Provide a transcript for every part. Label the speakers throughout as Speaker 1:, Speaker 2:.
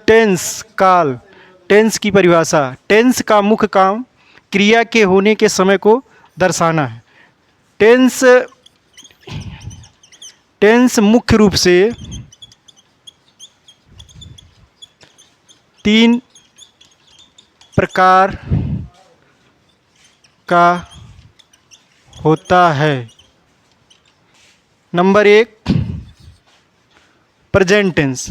Speaker 1: Tense काल। Tense की परिभाषा, टेंस का मुख्य काम क्रिया के होने के समय को दर्शाना है। टेंस टेंस मुख्य रूप से 3 प्रकार का होता है। Number 1 present tense.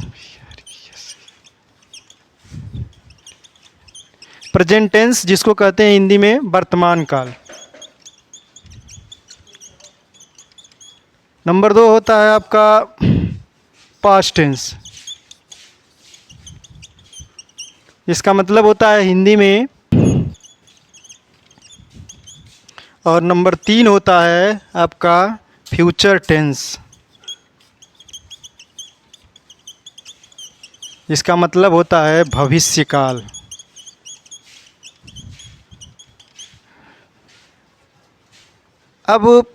Speaker 1: Present tense जिसको कहते हैं हिंदी में वर्तमान काल। नंबर 2 होता है आपका पास्ट टेंस, इसका मतलब होता है हिंदी में। और नंबर 3 होता है आपका फ्यूचर टेंस, इसका मतलब होता है भविष्य काल। अब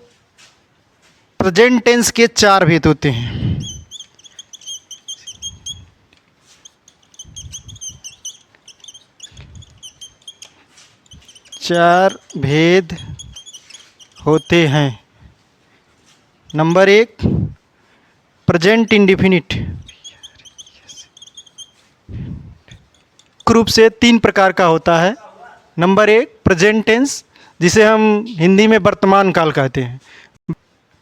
Speaker 1: प्रेजेंट टेंस के 4 भेद होते हैं। चार भेद होते हैं। Number 1 present indefinite. मुख्य रूप से 3 प्रकार का होता है। नंबर 1 प्रेजेंट टेंस, जिसे हम हिंदी में वर्तमान काल कहते हैं।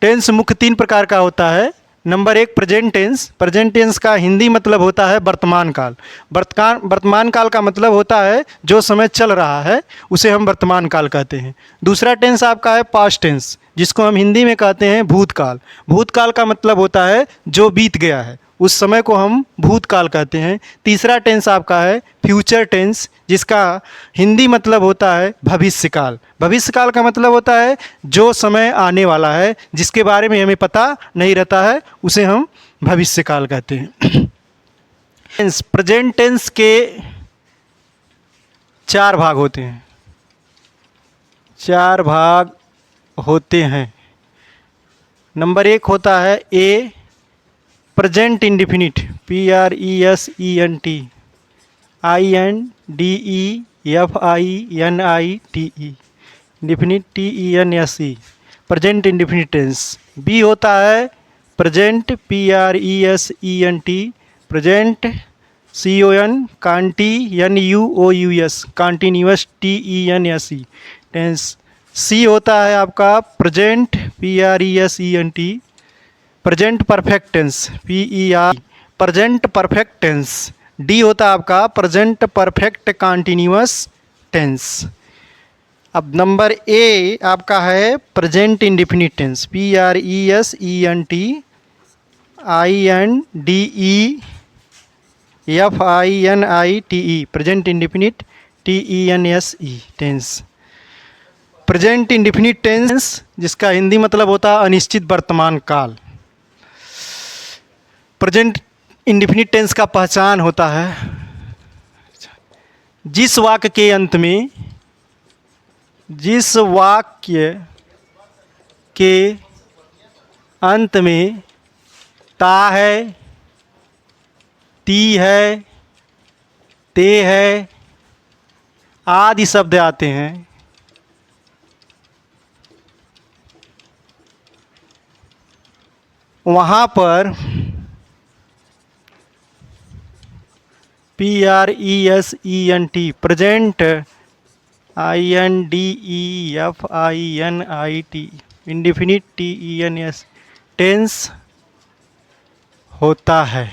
Speaker 1: टेंस मुख्य 3 प्रकार का होता है। Number 1 present tense. Present tense का हिंदी मतलब होता है वर्तमान काल। वर्तमान काल का मतलब होता है जो समय चल रहा है उसे हम वर्तमान काल कहते हैं। दूसरा टेंस आपका है पास्ट टेंस, जिसको हम हिंदी में कहते हैं भूतकाल। भूतकाल का मतलब होता है जो बीत गया है, उस समय को हम भूतकाल कहते हैं। तीसरा टेंस आपका है फ्यूचर टेंस, जिसका हिंदी मतलब होता है भविष्यकाल। भविष्यकाल का मतलब होता है जो समय आने वाला है, जिसके बारे में हमें पता नहीं रहता है, उसे हम भविष्यकाल कहते हैं। टेंस, प्रेजेंट टेंस के 4 भाग होते हैं। 4 भाग होते हैं। नंबर 1 होता है A present indefinite, PRESENT INDEFINITE, indefinite TENSE, present indefinite tense. B होता है present PRESENT, present CONTINUOUS, continuous TENSE tense. C होता है आपका present PRESENT, present perfect tense PER, present perfect tense. D होता है आपका प्रेजेंट परफेक्ट कॉन्टीन्यूअस टेंस। अब number A आपका है present indefinite tense, PRESENT INDEFINITE, present indefinite TENSE tense. Present indefinite tense जिसका हिंदी मतलब होता है अनिश्चित वर्तमान काल। प्रेजेंट इंडेफिनिट टेंस का पहचान होता है जिस वाक्य के अंत में ता है, ती है, ते है आदि शब्द आते हैं, वहाँ पर PRESENT present INDEFINIT indefinite TENS tense होता है।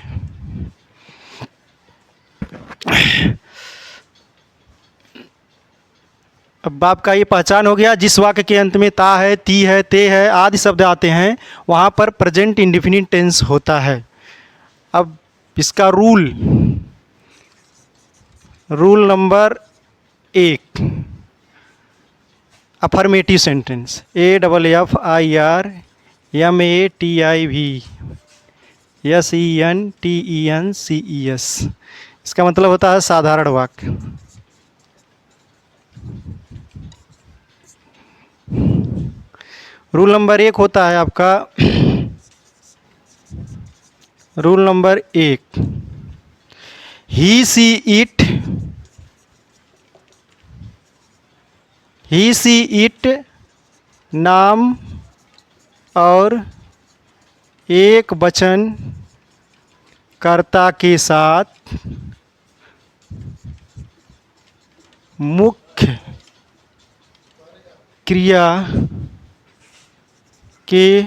Speaker 1: अब आपका ये पहचान हो गया, जिस वाक्य के अंत में ता है, ती है, ते है आदि शब्द आते हैं वहाँ पर प्रेजेंट इंडेफिनिट टेंस होता है। अब इसका rule number 1 affirmative sentence, AFFIRMATIVSENTENCES, इसका मतलब होता है साधारण वाक्य। रूल नंबर 1 होता है आपका, rule number 1 he see it, he see it नाम और एक वचन कर्ता के साथ मुख्य क्रिया के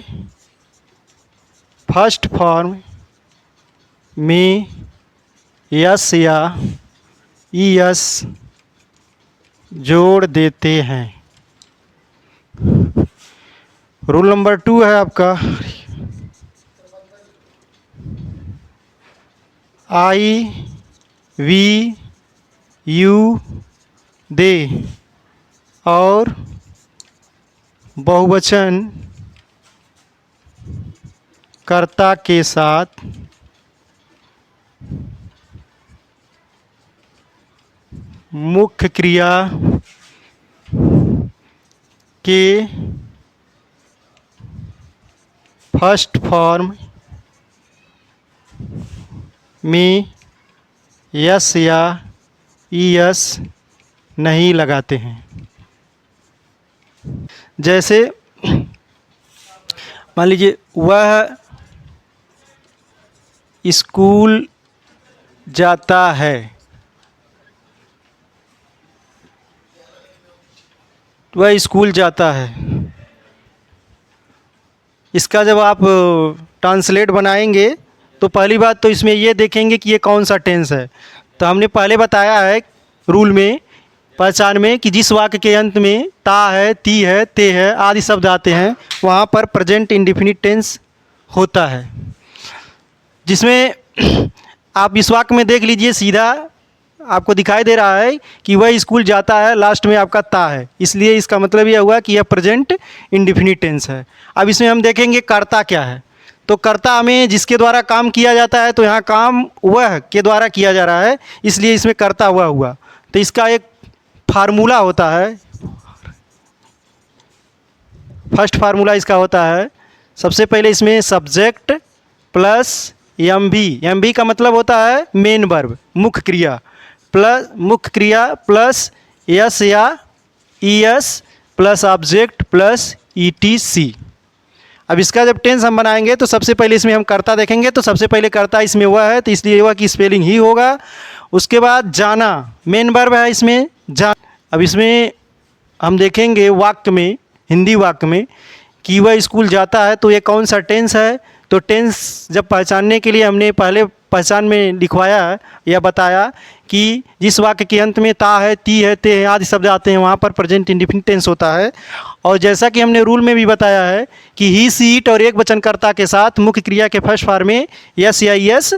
Speaker 1: फर्स्ट फॉर्म में यस या ईएस जोड़ देते हैं। रूल नंबर 2 है आपका, आई वी यू दे और बहुवचन कर्ता के साथ मुख्य क्रिया के फर्स्ट फॉर्म में यस या ईएस नहीं लगाते हैं। जैसे मान लीजिए वह स्कूल जाता है, वह स्कूल जाता है। इसका जब आप ट्रांसलेट बनाएंगे तो पहली बात तो इसमें ये देखेंगे कि ये कौन सा टेंस है। तो हमने पहले बताया है रूल में, पहचान में, कि जिस वाक्य के अंत में ता है, ती है, ते है आदि शब्द आते हैं वहाँ पर प्रेजेंट इंडेफिनिट टेंस होता है। जिसमें आप इस वाक्य में देख लीजिए, सीधा आपको दिखाई दे रहा है कि वह स्कूल जाता है, लास्ट में आपका ता है, इसलिए इसका मतलब यह हुआ कि यह प्रेजेंट इंडेफिनिट टेंस है। अब इसमें हम देखेंगे कर्ता क्या है। तो कर्ता में जिसके द्वारा काम किया जाता है, तो यहाँ काम वह के द्वारा किया जा रहा है, इसलिए इसमें कर्ता वह हुआ। तो इसका एक फार्मूला होता है, फर्स्ट फार्मूला इसका होता है, सबसे पहले इसमें सब्जेक्ट प्लस एम बी का मतलब होता है मेन वर्ब, मुख्य क्रिया, प्लस मुख्य क्रिया प्लस यस या ES plus object plus ETC. अब इसका जब टेंस हम बनाएंगे तो सबसे पहले इसमें हम कर्ता देखेंगे, तो सबसे पहले कर्ता इसमें वह है, तो इसलिए वह की स्पेलिंग ही होगा। उसके बाद जाना मेन वर्ब है इसमें जा। अब इसमें हम देखेंगे वाक्य में, हिंदी वाक्य में, कि वह स्कूल जाता है, तो ये कौन सा टेंस है। तो टेंस जब पहचानने के लिए हमने पहले पहचान में लिखवाया है या बताया कि जिस वाक्य के अंत में ता है, ती है, ते है आदि शब्द आते हैं वहाँ पर प्रेजेंट इंडेफिनिट टेंस होता है। और जैसा कि हमने रूल में भी बताया है कि ही सी इट और एक वचनकर्ता के साथ मुख्य क्रिया के फर्स्ट फॉर्म में यस या ईएस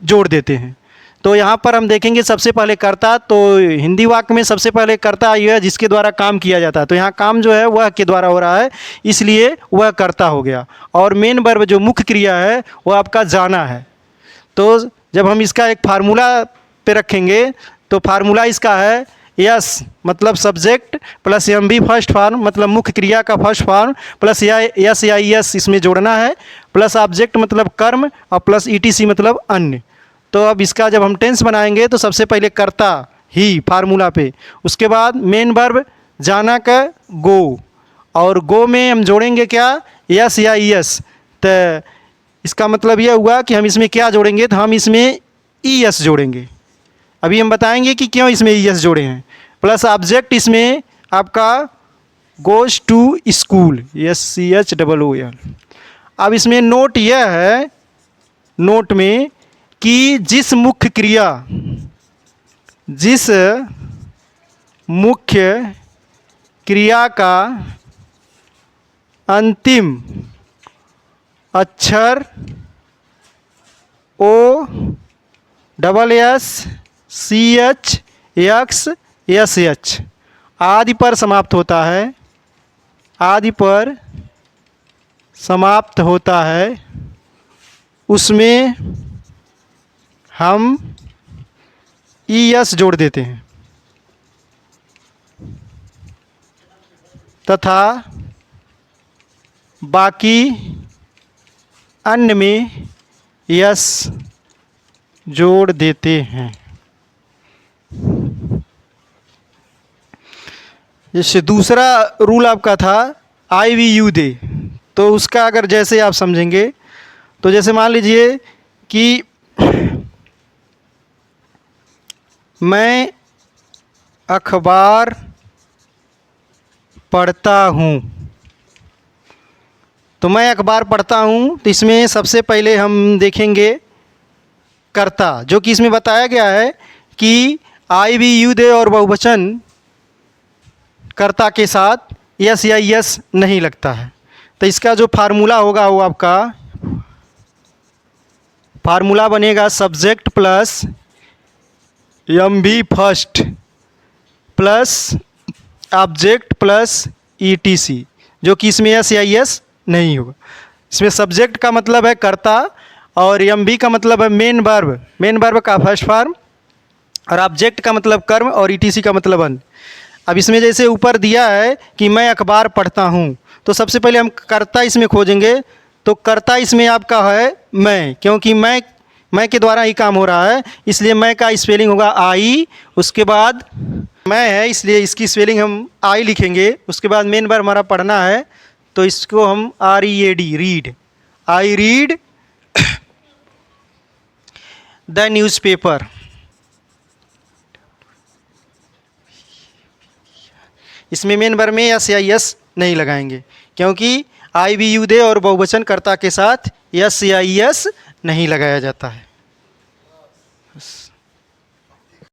Speaker 1: जोड़ देते हैं। तो यहाँ पर हम देखेंगे सबसे पहले कर्ता, तो हिंदी वाक्य में सबसे पहले कर्ता ये है जिसके द्वारा काम किया जाता है, तो यहाँ काम जो है वह के द्वारा हो रहा है, इसलिए वह कर्ता हो गया। और मेन वर्ब जो मुख्य क्रिया है वह आपका जाना है। तो जब हम इसका एक फार्मूला पे रखेंगे तो फार्मूला इसका है यस मतलब subject plus M V first form मतलब मुख्य क्रिया का फर्स्ट फॉर्म प्लस या यस या ईएस इसमें जोड़ना है, प्लस ऑब्जेक्ट मतलब कर्म और प्लस ईटीसी मतलब अन्य। तो अब इसका जब हम टेंस बनाएंगे तो सबसे पहले कर्ता ही फार्मूला पे, उसके बाद मेन वर्ब जाना का गो, और गो में हम जोड़ेंगे क्या यस या ईएस। तो इसका मतलब यह हुआ कि हम इसमें क्या जोड़ेंगे, तो हम इसमें ईएस जोड़ेंगे। अभी हम बताएंगे कि क्यों इसमें ईएस जोड़े हैं। प्लस ऑब्जेक्ट इसमें आपका गोज टू स्कूल, SCHOOL। अब इसमें नोट यह है, नोट में कि जिस मुख्य क्रिया का अंतिम अक्षर OSSCHSH आदि पर समाप्त होता है, आदि पर समाप्त होता है, उसमें हम ES जोड़ देते हैं तथा बाकी अन्य में यस जोड़ देते हैं। जैसे दूसरा रूल आपका था आई वी यू दे, तो उसका अगर जैसे आप समझेंगे तो जैसे मान लीजिए कि मैं अखबार पढ़ता हूँ, तो मैं अखबार पढ़ता हूँ, तो इसमें सबसे पहले हम देखेंगे कर्ता, जो कि इसमें बताया गया है कि आई वी यू दे और बहुवचन कर्ता के साथ यस या यस नहीं लगता है। तो इसका जो फार्मूला होगा वो आपका फार्मूला बनेगा subject plus M V first plus object plus E T C, जो कि इसमें यस या यस नहीं होगा। इसमें सब्जेक्ट का मतलब है कर्ता और एम बी का मतलब है मेन वर्ब का फर्स्ट फॉर्म, और ऑब्जेक्ट का मतलब कर्म और ई टी सी का मतलब अन्य। अब इसमें जैसे ऊपर दिया है कि मैं अखबार पढ़ता हूँ, तो सबसे पहले हम कर्ता इसमें खोजेंगे, तो कर्ता इसमें आपका है मैं, क्योंकि मैं के द्वारा ही काम हो रहा है, इसलिए मैं का स्पेलिंग होगा आई, उसके बाद मैं है इसलिए इसकी स्पेलिंग हम आई लिखेंगे, उसके बाद मेन वर्ब हमारा पढ़ना है, तो इसको हम R E A D read, I read the newspaper. इसमें मेन वर्ब में यस या यस नहीं लगाएंगे, क्योंकि आई वी यू दे और बहुवचन कर्ता के साथ यस या यस नहीं लगाया जाता है।